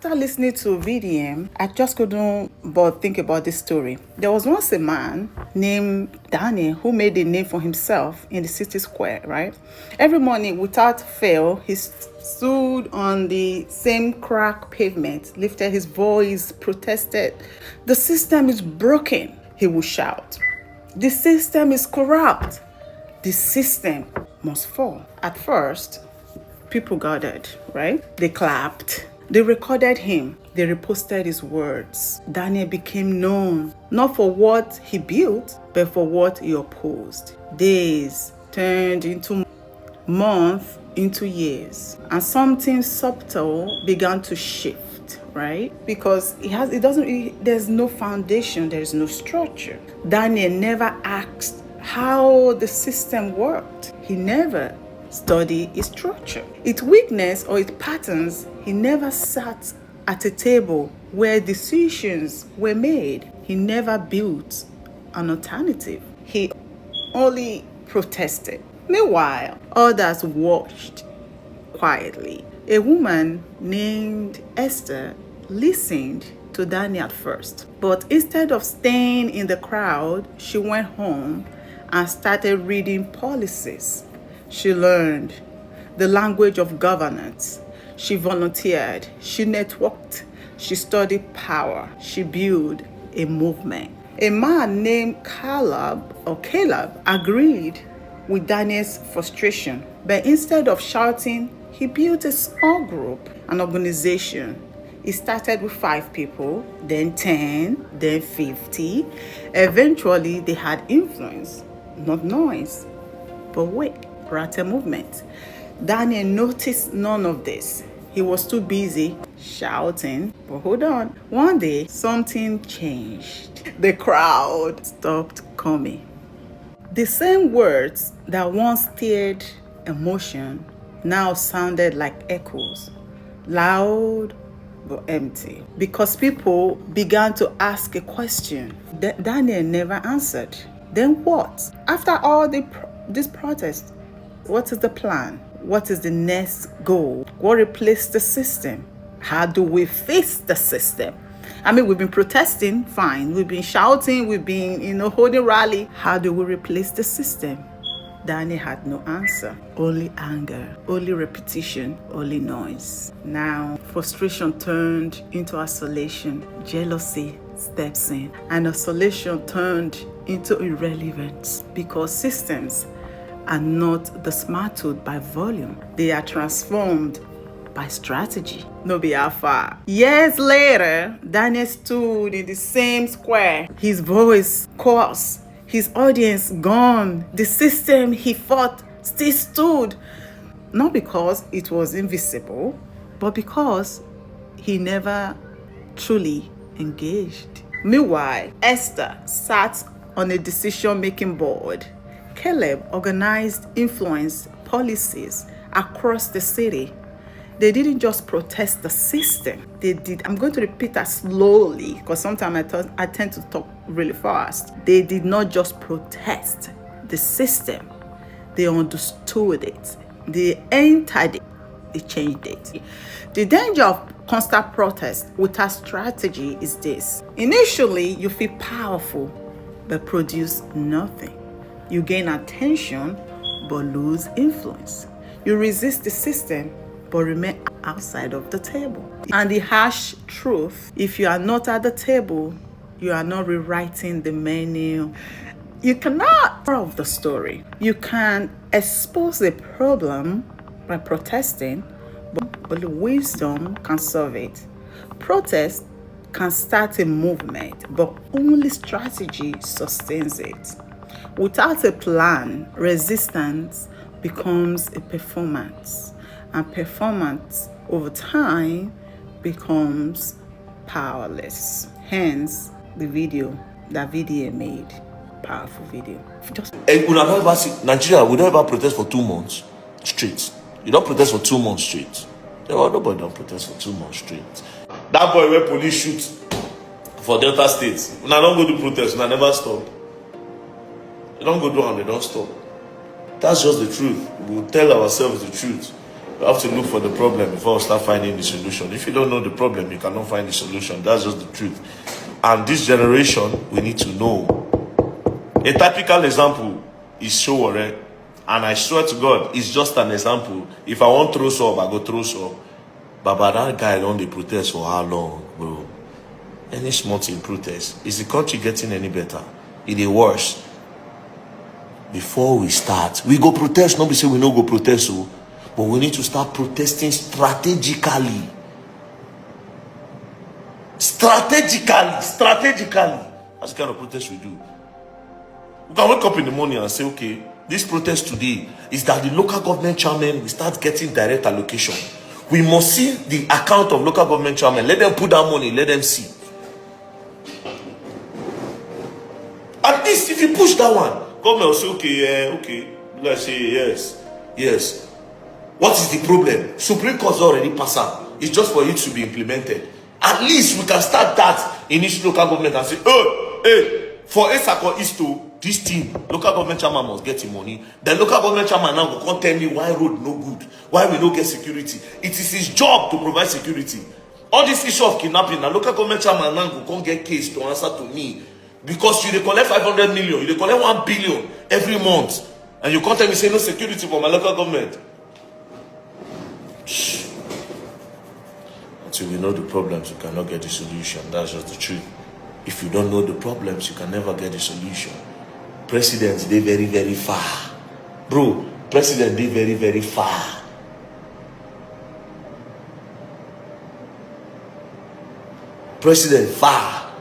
After listening to VDM, I just couldn't but think about this story. There was once a man named Daniel who made a name for himself in the city square, right? Every morning, without fail, he stood on the same cracked pavement, lifted his voice, protested. "The system is broken," he would shout. "The system is corrupt. The system must fall." At first, people gathered, right? They clapped. They recorded him. They reposted his words. Daniel became known, not for what he built, but for what he opposed. Days turned into months, into years. And something subtle began to shift, right? Because there's no foundation, there's no structure. Daniel never asked how the system worked. He never study its structure, its weakness or its patterns. He never sat at a table where decisions were made. He never built an alternative. He only protested. Meanwhile, others watched quietly. A woman named Esther listened to Daniel at first, but instead of staying in the crowd, she went home and started reading policies. She learned the language of governance. She volunteered. She networked. She studied power. She built a movement. A man named Caleb agreed with Daniel's frustration, but instead of shouting, he built a small group, an organization. It started with 5 people, then 10, then 50. Eventually, they had influence, not noise, but weight. At a movement. Daniel noticed none of this. He was too busy shouting. But hold on. One day, something changed. The crowd stopped coming. The same words that once stirred emotion now sounded like echoes, loud but empty. Because people began to ask a question. Daniel never answered. Then what? After all this protest, what is the plan? What is the next goal? What replaced the system? How do we fix the system? I mean, we've been protesting, fine. We've been shouting, we've been, holding rally. How do we replace the system? Daniel had no answer. Only anger, only repetition, only noise. Now, frustration turned into isolation. Jealousy steps in. And isolation turned into irrelevance, because systems are not dismantled by volume. They are transformed by strategy. No be how far. Years later, Daniel stood in the same square. His voice coarse. His audience gone. The system he fought still stood. Not because it was invisible, but because he never truly engaged. Meanwhile, Esther sat on a decision-making board. Caleb organized influence policies across the city. They didn't just protest the system. They did. I'm going to repeat that slowly because sometimes I tend to talk really fast. They did not just protest the system. They understood it. They entered it. They changed it. The danger of constant protest without strategy is this. Initially, you feel powerful, but produce nothing. You gain attention, but lose influence. You resist the system, but remain outside of the table. And the harsh truth, if you are not at the table, you are not rewriting the menu. You cannot solve the story. You can expose a problem by protesting, but the wisdom can solve it. Protest can start a movement, but only strategy sustains it. Without a plan, resistance becomes a performance, and performance over time becomes powerless. Hence, the video that VDA made, powerful video. Nigeria, we don't ever protest for 2 months straight. You don't protest for 2 months straight. Nobody don't protest for 2 months straight. That boy where police shoot for Delta State, when I don't go to protest, when I never stop. They don't go do and they don't stop. That's just the truth. We'll tell ourselves the truth. You have to look for the problem before you start finding the solution. If you don't know the problem, you cannot find the solution. That's just the truth. And this generation, we need to know. A typical example is Showore. And I swear to God, it's just an example. If I want throw up, I go throw up. But that guy don't dey protest for how long, bro? Any small thing protest. Is the country getting any better? It is worse. Before we start, we go protest. Nobody say we no go protest, so, but we need to start protesting strategically. Strategically. That's the kind of protest we do. We can wake up in the morning and say, okay, this protest today is that the local government chairman will start getting direct allocation. We must see the account of local government chairman. Let them put that money, let them see. At least if you push that one, government will say, okay, okay. Let's say, yes. What is the problem? Supreme Court already passed out. It's just for it to be implemented. At least we can start that in each local government and say, oh, hey, for Esako Isto, this team, local government chairman must get him money. The local government chairman now will come tell me why road no good, why we don't get security. It is his job to provide security. All this issue of kidnapping, the local government chairman now will come get case to answer to me. Because you collect 500 million, you collect 1 billion every month. And you can't tell me, say no security for my local government. Shh. Until we know the problems, you cannot get the solution. That's just the truth. If you don't know the problems, you can never get the solution. Presidents, they very, very far. Bro, president, they very, very far. President, far.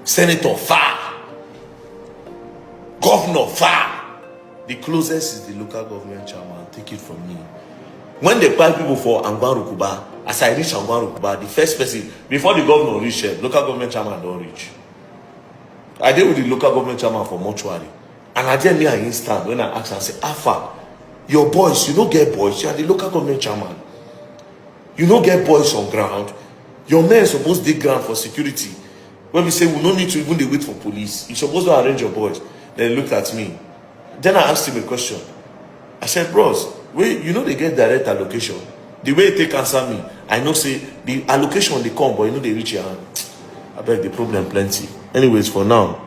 Senator, far. Governor, far. The closest is the local government chairman. Take it from me. When they buy people for Angwan Rukuba, as I reach Angwan Rukuba, the first person, before the governor reach here, local government chairman don't reach. I deal with the local government chairman for mortuary. And I didn't near instant when I asked and say, Alpha, your boys, you don't get boys, you are the local government chairman. You don't get boys on ground. Your men are supposed to dig ground for security. When we say we don't need to even wait for police, you're supposed to arrange your boys. Then he looked at me. Then I asked him a question. I said, bros, wait, you know they get direct allocation. The way they answer me, I know say the allocation they come, but you know they reach your hand. I beg the problem plenty. Anyways, for now,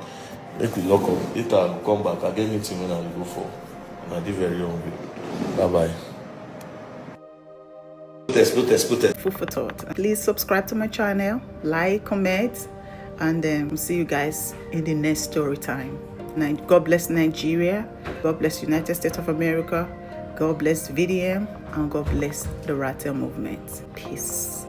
make we lock up. Later I'll come back. I'll get meeting when I go for. And I'll be very hungry. Bye-bye. Protest. Food for thought. Please subscribe to my channel, like, comment, and then see you guys in the next story time. God bless Nigeria. God bless United States of America. God bless VDM, and God bless the Rattle movement. Peace.